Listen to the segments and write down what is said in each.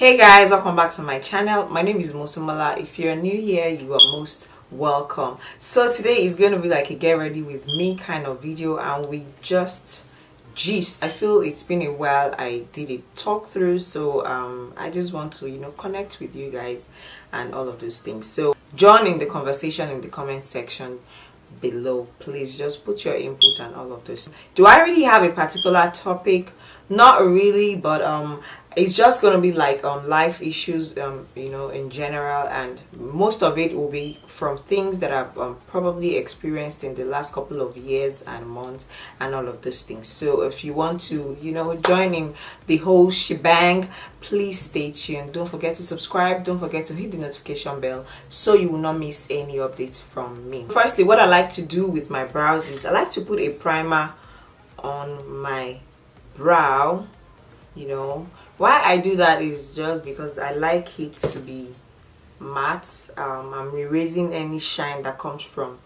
Hey guys, welcome back to my channel. My name is Mosumola. If you're new here, you are most welcome. So today is going to be like a get ready with me kind of video, and we just gist. I feel it's been a while I did a talk through, so I just want to connect with you guys and all of those things. So join in the conversation in the comment section below. Please just put your input and all of this. Do I really have a particular topic? Not really, but it's just gonna be like life issues in general, and most of it will be from things that I've probably experienced in the last couple of years and months and all of those things. So if you want to join in the whole shebang, please stay tuned. Don't forget to subscribe, don't forget to hit the notification bell so you will not miss any updates from me. Firstly, what I like to do with my brows is I like to put a primer on my brow. Why I do that is just because I like it to be matte. I'm erasing any shine that comes from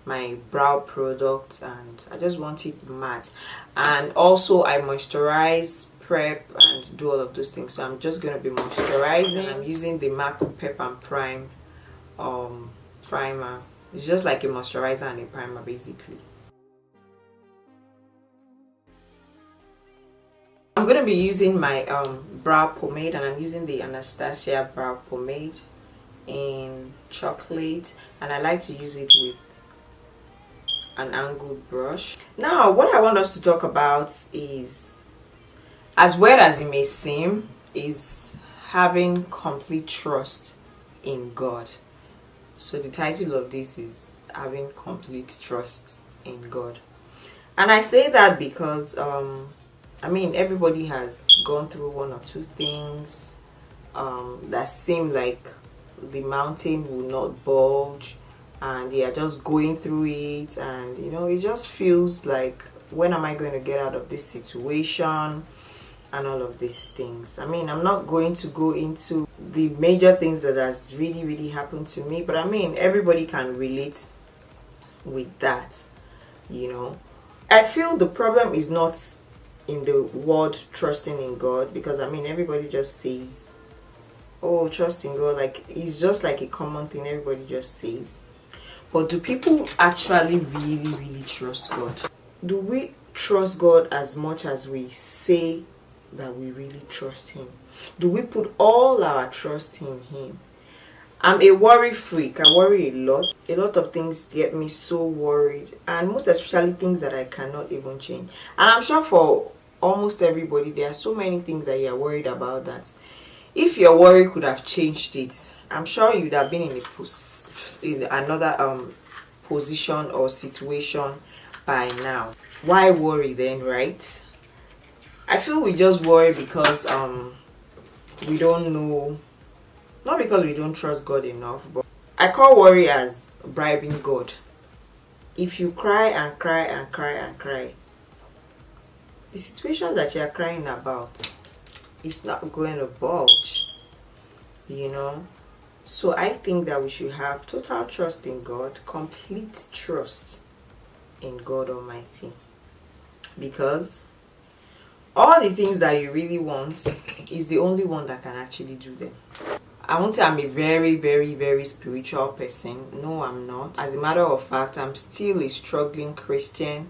my brow product, and I just want it matte. And also I moisturize, prep, and do all of those things. So I'm just going to be moisturizing. I'm using the MAC Prep and Prime primer. It's just like a moisturizer and a primer basically. I'm going to be using my brow pomade, and I'm using the Anastasia brow pomade in chocolate, and I like to use it with an angled brush. Now what I want us to talk about is, as weird as it may seem, is having complete trust in God. So the title of this is having complete trust in God, and I say that because everybody has gone through one or two things that seem like the mountain will not budge, and they are just going through it, and it just feels like, when am I going to get out of this situation and all of these things. I'm not going to go into the major things that has really happened to me, but everybody can relate with that. I feel the problem is not in the word trusting in God, because everybody just says, oh, trust in God, like it's just like a common thing everybody just says. But do people actually really trust God? Do we trust God as much as we say that we really trust Him? Do we put all our trust in Him? I'm a worry freak. I worry a lot. A lot of things get me so worried, and most especially things that I cannot even change. And I'm sure for almost everybody, there are so many things that you're worried about that if your worry could have changed it, I'm sure you'd have been in another position or situation by now. Why worry then, right? I feel we just worry because we don't know, not because we don't trust God enough, but I call worry as bribing God. If you cry and cry and cry and cry, the situation that you are crying about is not going to budge, So I think that we should have total trust in God, complete trust in God Almighty, because all the things that you really want is the only one that can actually do them. I won't say I'm a very spiritual person. No, I'm not. As a matter of fact, I'm still a struggling Christian.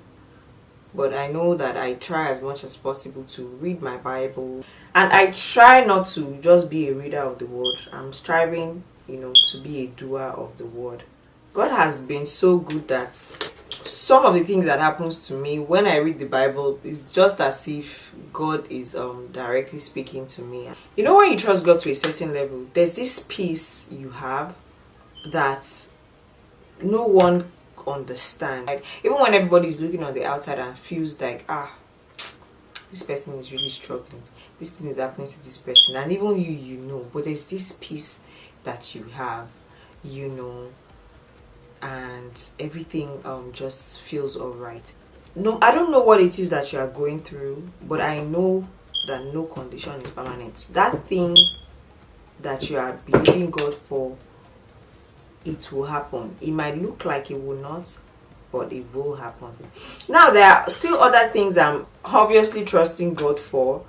But I know that I try as much as possible to read my Bible, and I try not to just be a reader of the word. I'm striving, to be a doer of the word. God has been so good that some of the things that happens to me when I read the Bible is just as if God is directly speaking to me. When you trust God to a certain level, there's this peace you have that no one understand. Even when everybody is looking on the outside and feels like, this person is really struggling, this thing is happening to this person, and even you but there's this peace that you have, and everything just feels all right. No, I don't know what it is that you are going through, but I know that no condition is permanent. That thing that you are believing God for, it will happen. It might look like it will not, but it will happen. Now there are still other things I'm obviously trusting God for,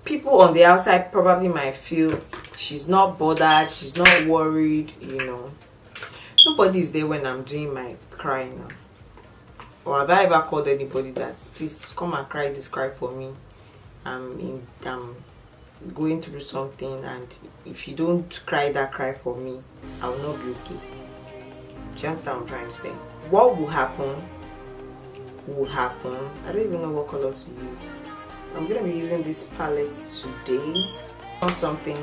people on the outside probably might feel she's not bothered, she's not worried, Nobody's there when I'm doing my crying now. Or have I ever called anybody that, please come and cry this cry for me? I'm going through something, and if you don't cry that cry for me, I will not be okay. Do you understand what I'm trying to say? What will happen will happen. I don't even know what color to use. I'm going to be using this palette today. Not something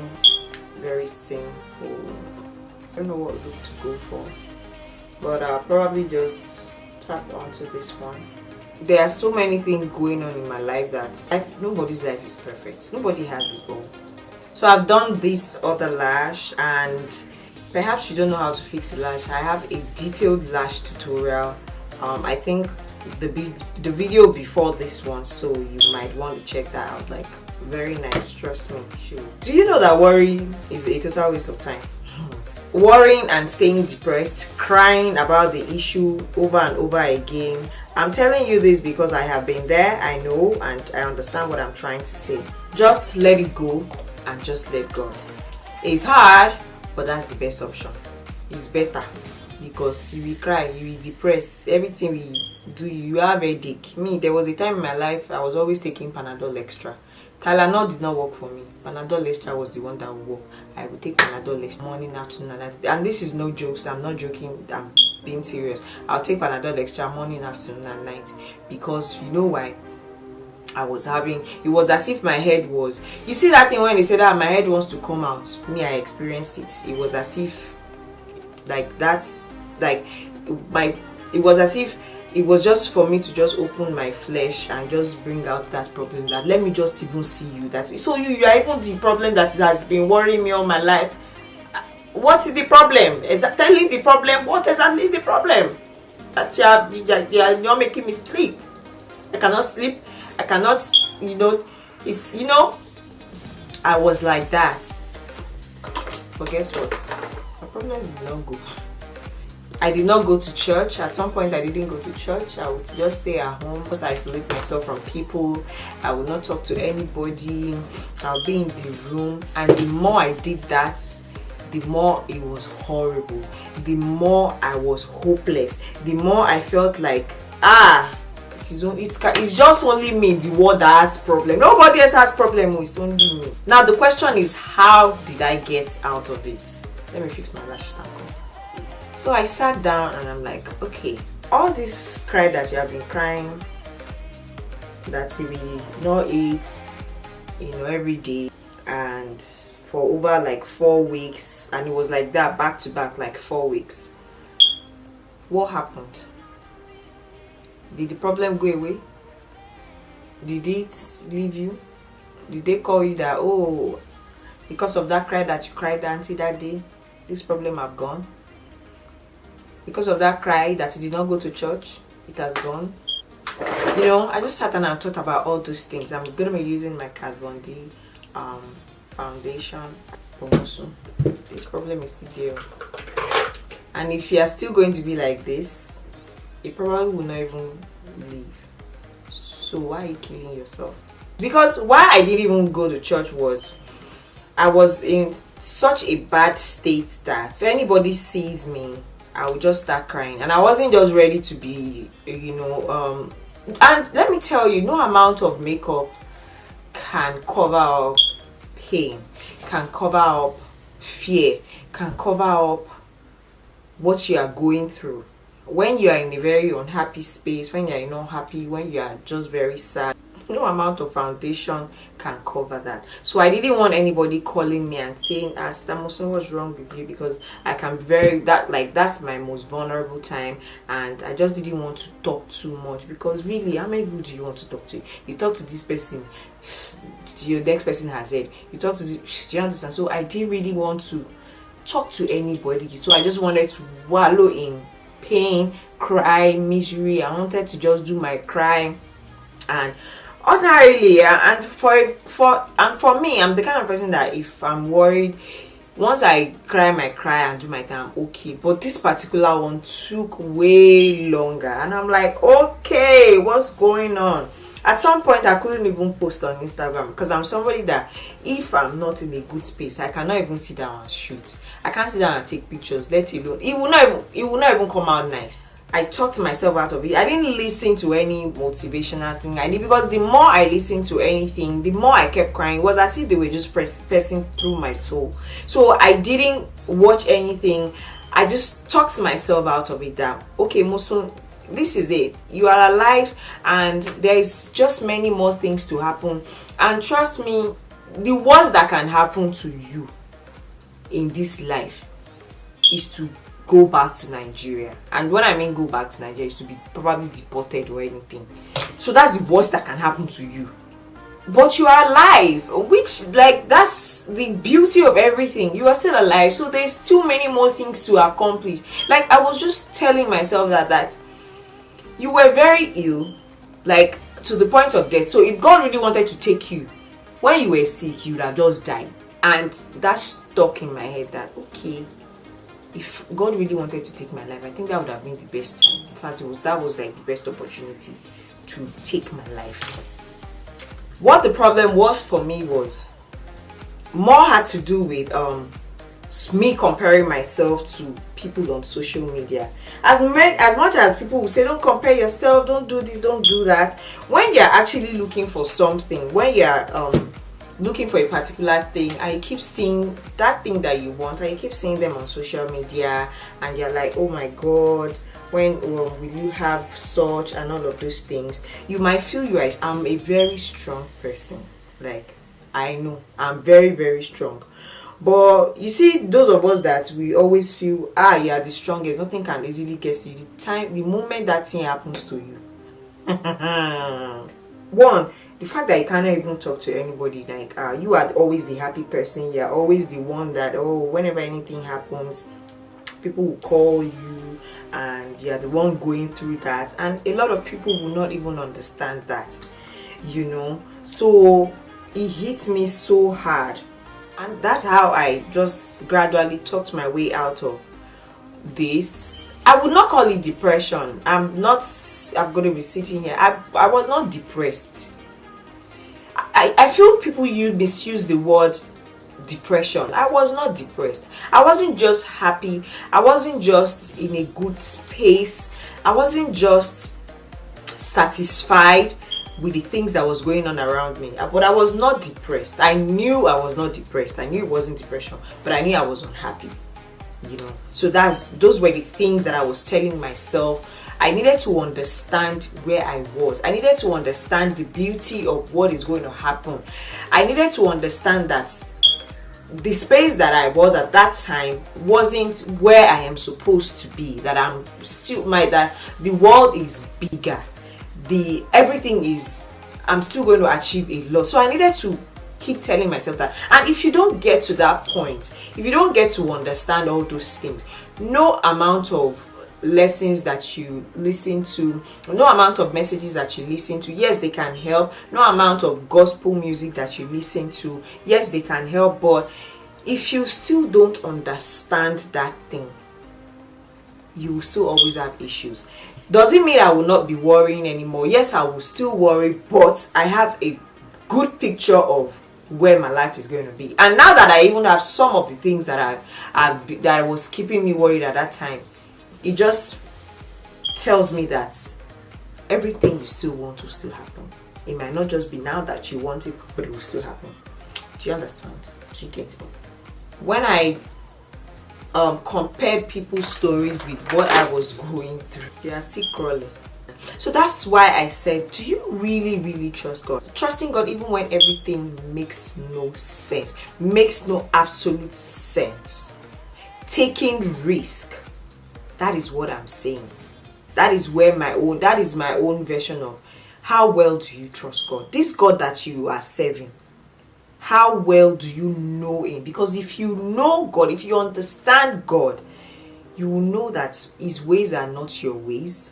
very simple. I don't know what look to go for, but I'll probably just tap onto this one. There are so many things going on in my life that nobody's life is perfect. Nobody has it all. So I've done this other lash, and perhaps you don't know how to fix a lash. I have a detailed lash tutorial. I think the video before this one, so you might want to check that out. Like, very nice, trust me. Sure. Do you know that worrying is a total waste of time? Worrying and staying depressed, crying about the issue over and over again. I'm telling you this because I have been there, I know, and I understand what I'm trying to say. Just let it go and just let God. It's hard, but that's the best option. It's better, because you will cry, you will depressed, everything we do, you have a headache. Me, there was a time in my life I was always taking Panadol Extra. Tylenol did not work for me. Panadol Extra was the one that would work. I would take Panadol Extra morning, afternoon, and night. And this is no jokes, I'm not joking, I'm being serious. I'll take Panadol Extra morning, afternoon, and night. Because you know why? I was having, it was as if my head was, you see that thing when they say that my head wants to come out? Me, I experienced it. It was as if, like, that's, like, it was as if it was just for me to just open my flesh and just bring out that problem, that let me just even see you. That's it. So you are even the problem that has been worrying me all my life. What is the problem? Is that telling the problem? What exactly is the problem? That you are not making me sleep. I cannot sleep. I cannot, it's, I was like that. But guess what? My problem is not good. I did not go to church. At some point I didn't go to church. I would just stay at home, just isolate myself from people. I would not talk to anybody. I'll be in the room, and the more I did that, the more it was horrible. The more I was hopeless. The more I felt like, it's just only me, the world that has problem. Nobody else has problem. It's only me. Now the question is, how did I get out of it? Let me fix my lashes and go. So I sat down and I'm like, okay, all this cry that you have been crying, that you will not eat, every day, and for over like 4 weeks, and it was like that back to back, like 4 weeks. What happened? Did the problem go away? Did it leave you? Did they call you that, oh, because of that cry that you cried, auntie, that day, this problem have gone? Because of that cry that you did not go to church, it has gone. I just sat and I thought about all those things. I'm going to be using my Kat Von D foundation. This problem is still there. And if you are still going to be like this, it probably will not even leave. So why are you killing yourself? Because why I didn't even go to church was, I was in such a bad state that if anybody sees me, I would just start crying, and I wasn't just ready to be, and let me tell you, no amount of makeup can cover up pain, can cover up fear, can cover up what you are going through. When you are in a very unhappy space, when you are not happy, when you are just very sad, no amount of foundation can cover that. So I didn't want anybody calling me and saying, Stamoson, what's wrong with you? Because I can that's my most vulnerable time, and I just didn't want to talk too much, because really, how many people do you want to talk to? You talk to this person, your next person has said, you talk to this, do you understand? So I didn't really want to talk to anybody. So I just wanted to wallow in pain, cry, misery. I wanted to just do my crying. And ordinarily, and for me, I'm the kind of person that if I'm worried, once I cry my cry and do my thing, I'm okay. But this particular one took way longer, and I'm like, okay, what's going on? At some point, I couldn't even post on Instagram because I'm somebody that if I'm not in a good space, I cannot even sit down and shoot. I can't sit down and take pictures, let alone it will not even come out nice. I talked myself out of it. I didn't listen to any motivational thing I did, because the more I listened to anything, the more I kept crying. It was as if they were just pressing through my soul. So I didn't watch anything. I just talked myself out of it that, okay, Mosun, this is it. You are alive and there is just many more things to happen. And trust me, the worst that can happen to you in this life is to go back to Nigeria. And when I mean go back to Nigeria, is to be probably deported or anything. So that's the worst that can happen to you. But you are alive, which, like, that's the beauty of everything. You are still alive, so there's too many more things to accomplish. Like, I was just telling myself that you were very ill, like to the point of death. So if God really wanted to take you when you were sick, you would have just died. And that stuck in my head that, okay, if God really wanted to take my life, I think that would have been the best time. In fact, that was like the best opportunity to take my life. What the problem was for me was more had to do with me comparing myself to people on social media. As much as people will say, don't compare yourself, don't do this, don't do that, when you're actually looking for something, when you're looking for a particular thing and you keep seeing that thing that you want and you keep seeing them on social media and you're like, oh my god, when will you have such and all of those things, you might feel I'm a very strong person. Like, I know I'm very, very strong. But you see, those of us that we always feel, you are the strongest, nothing can easily get to you. The moment that thing happens to you, one, the fact that you cannot even talk to anybody, like you are always the happy person, you are always the one that, whenever anything happens, people will call you and you are the one going through that, and a lot of people will not even understand that, you know. So it hit me so hard, and that's how I just gradually talked my way out of this. I would not call it depression. I'm going to be sitting here. I was not depressed. I feel people misuse the word depression. I was not depressed. I wasn't just happy. I wasn't just in a good space. I wasn't just satisfied with the things that was going on around me. But I was not depressed. I knew I was not depressed. I knew it wasn't depression, but I knew I was unhappy. You know. So those were the things that I was telling myself. I needed to understand where I was. I needed to understand the beauty of what is going to happen. I needed to understand that the space that I was at that time wasn't where I am supposed to be. That I'm still that the world is bigger. Everything is, I'm still going to achieve a lot. So I needed to keep telling myself that. And if you don't get to that point, if you don't get to understand all those things, no amount of lessons that you listen to, no amount of messages that you listen to, yes, they can help. No amount of gospel music that you listen to, yes, they can help. But if you still don't understand that thing, you will still always have issues. Does it mean I will not be worrying anymore? Yes, I will still worry, but I have a good picture of where my life is going to be. And now that I even have some of the things that was keeping me worried at that time, it just tells me that everything you still want will still happen. It might not just be now that you want it, but it will still happen. Do you understand? Do you get me? When I compared people's stories with what I was going through, they are still crawling. So that's why I said, do you really, really trust God? Trusting God even when everything makes no sense, makes no absolute sense. Taking risk. That is what I'm saying. That is my own version of how well do you trust God? This God that you are serving, how well do you know Him? Because if you know God, if you understand God, you will know that His ways are not your ways,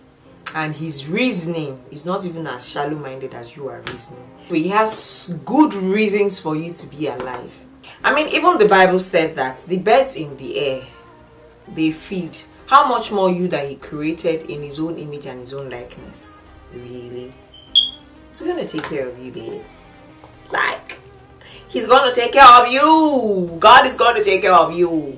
and His reasoning is not even as shallow-minded as you are reasoning. So He has good reasons for you to be alive. I mean, even the Bible said that the birds in the air, they feed. How much more you that He created in His own image and His own likeness? Really? He's gonna take care of you, babe. Like, he's gonna take care of you. God is gonna take care of you.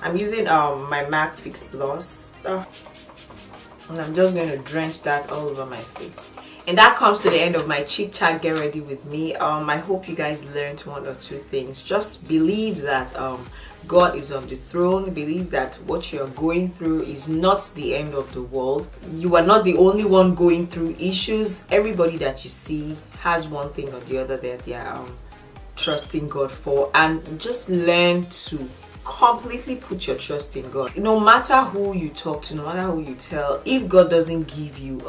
I'm using my MAC Fix Plus, and I'm just going to drench that all over my face. And that comes to the end of my chit chat. Get ready with me. I hope you guys learned one or two things. Just believe that God is on the throne. Believe that what you're going through is not the end of the world. You are not the only one going through issues. Everybody that you see has one thing or the other that they are trusting God for, and just learn to completely put your trust in God. No matter who you talk to, no matter who you tell, if God doesn't give you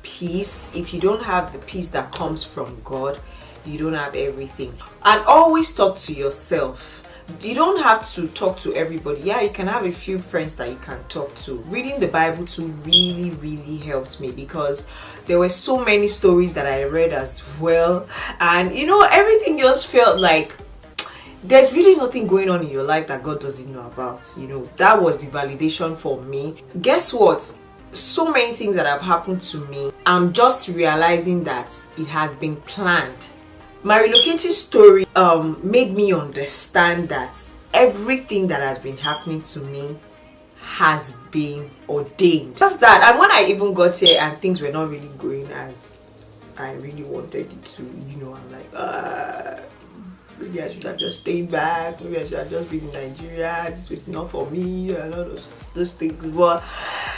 peace, if you don't have the peace that comes from God, you don't have everything. And always talk to yourself. You don't have to talk to everybody. Yeah, you can have a few friends that you can talk to. Reading the Bible too really helped me, because there were so many stories that I read as well, and you know, everything just felt like there's really nothing going on in your life that God doesn't know about. You know, that was the validation for me. Guess what? So many things that have happened to me, I'm just realizing that it has been planned. My relocating story made me understand that everything that has been happening to me has been ordained. Just that, and when I even got here and things were not really going as I really wanted it to, you know, I'm like, maybe I should have just stayed back. Maybe I should have just been in Nigeria. This was not for me. A lot of those things. But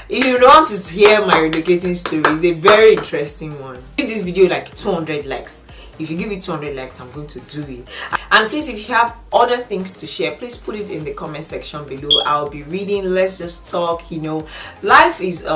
if you want to hear my relocating story, it's a very interesting one. Give this video like 200 likes. If you give it 200 likes, I'm going to do it. And please, if you have other things to share, please put it in the comment section below. I'll be reading. Let's just talk. You know, life is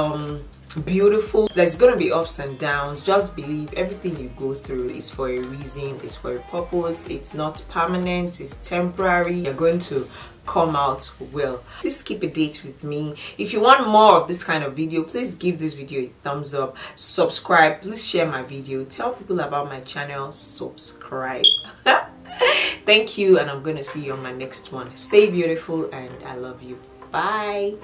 beautiful. There's gonna be ups and downs. Just believe everything you go through is for a reason, it's for a purpose. It's not permanent, it's temporary. You're going to come out well. Please keep a date with me. If you want more of this kind of video, please give this video a thumbs up, subscribe, please share my video, tell people about my channel, subscribe. Thank you, and I'm gonna see you on my next one. Stay beautiful, and I love you. Bye.